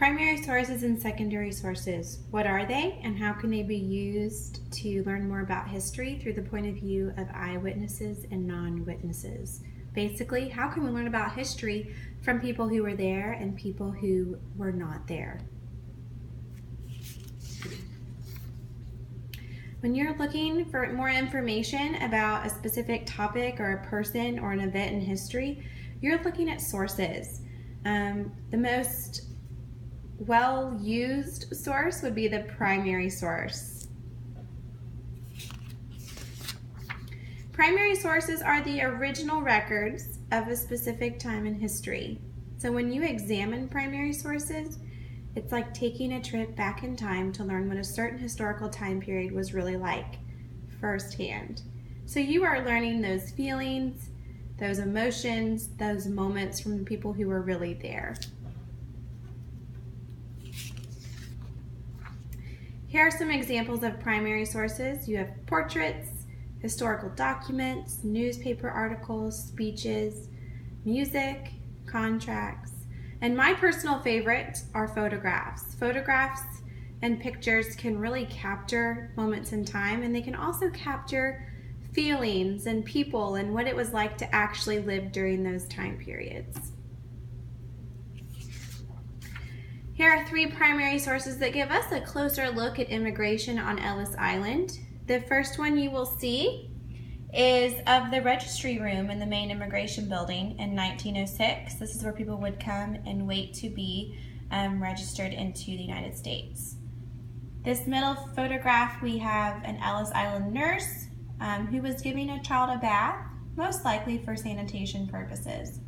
Primary sources and secondary sources. What are they and how can they be used to learn more about history through the point of view of eyewitnesses and non-witnesses? Basically, how can we learn about history from people who were there and people who were not there? When you're looking for more information about a specific topic or a person or an event in history, you're looking at sources. The most well-used source would be the primary source. Primary sources are the original records of a specific time in history. So when you examine primary sources, it's like taking a trip back in time to learn what a certain historical time period was really like firsthand. So you are learning those feelings, those emotions, those moments from the people who were really there. Here are some examples of primary sources. You have portraits, historical documents, newspaper articles, speeches, music, contracts, and my personal favorite are photographs. Photographs and pictures can really capture moments in time, and they can also capture feelings and people and what it was like to actually live during those time periods. Here are three primary sources that give us a closer look at immigration on Ellis Island. The first one you will see is of the registry room in the main immigration building in 1906. This is where people would come and wait to be registered into the United States. This middle photograph, we have an Ellis Island nurse who was giving a child a bath, most likely for sanitation purposes.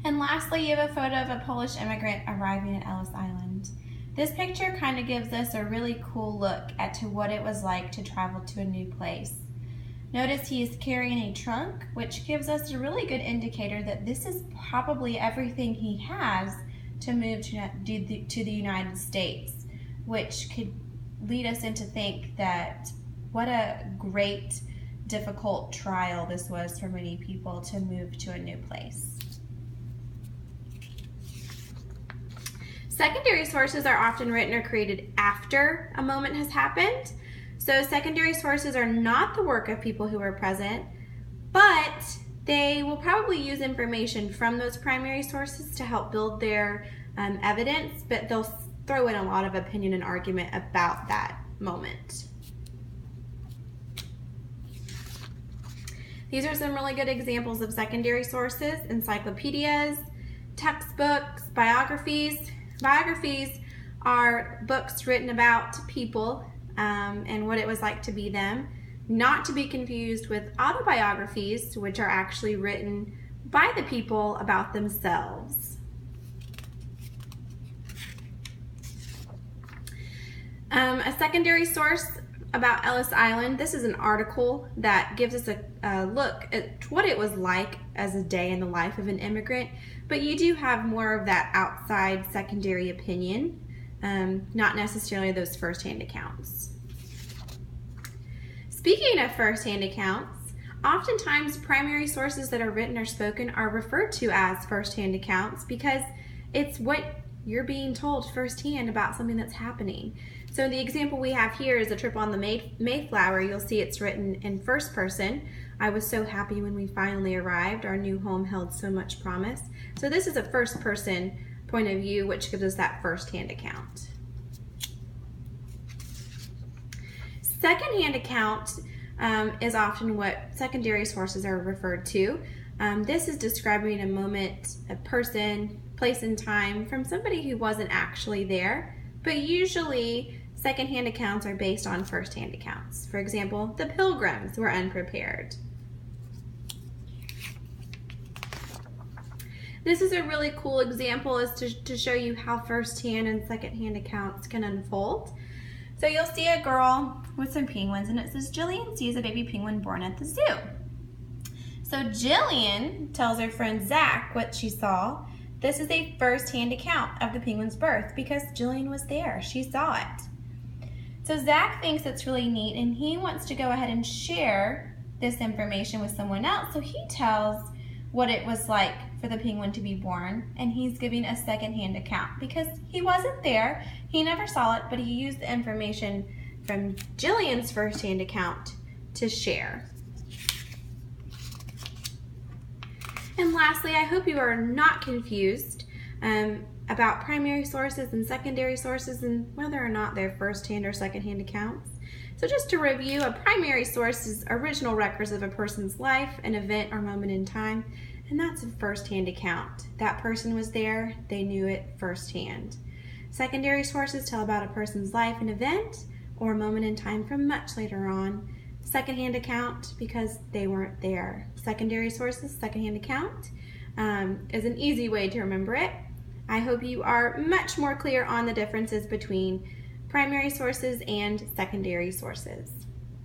And lastly, you have a photo of a Polish immigrant arriving at Ellis Island. This picture kind of gives us a really cool look at what it was like to travel to a new place. Notice he is carrying a trunk, which gives us a really good indicator that this is probably everything he has to move to the United States, which could lead us into think that what a great, difficult trial this was for many people to move to a new place. Secondary sources are often written or created after a moment has happened. So secondary sources are not the work of people who were present, but they will probably use information from those primary sources to help build their evidence, but they'll throw in a lot of opinion and argument about that moment. These are some really good examples of secondary sources: encyclopedias, textbooks, biographies. Biographies are books written about people and what it was like to be them, not to be confused with autobiographies, which are actually written by the people about themselves. A secondary source about Ellis Island, this is an article that gives us a look at what it was like as a day in the life of an immigrant, but you do have more of that outside secondary opinion, not necessarily those firsthand accounts. Speaking of firsthand accounts, oftentimes primary sources that are written or spoken are referred to as firsthand accounts because it's what you're being told firsthand about something that's happening. So the example we have here is a trip on the Mayflower. You'll see it's written in first person. I was so happy when we finally arrived. Our new home held so much promise. So this is a first person point of view, which gives us that firsthand account. Secondhand account is often what secondary sources are referred to. This is describing a moment, a person, place and time from somebody who wasn't actually there, but usually secondhand accounts are based on firsthand accounts. For example, the Pilgrims were unprepared. This is a really cool example as to show you how firsthand and secondhand accounts can unfold. So you'll see a girl with some penguins, and it says Jillian sees a baby penguin born at the zoo. So Jillian tells her friend Zach what she saw. This is a first-hand account of the penguin's birth because Jillian was there. She saw it. So Zach thinks it's really neat, and he wants to go ahead and share this information with someone else. So he tells what it was like for the penguin to be born, and he's giving a secondhand account because he wasn't there, he never saw it, but he used the information from Jillian's firsthand account to share. And lastly, I hope you are not confused about primary sources and secondary sources and whether or not they're firsthand or secondhand accounts. So just to review, a primary source is original records of a person's life, an event or moment in time, and that's a firsthand account. That person was there, they knew it firsthand. Secondary sources tell about a person's life, an event, or a moment in time from much later on. Secondhand account because they weren't there. Secondary sources, secondhand account is an easy way to remember it. I hope you are much more clear on the differences between primary sources and secondary sources.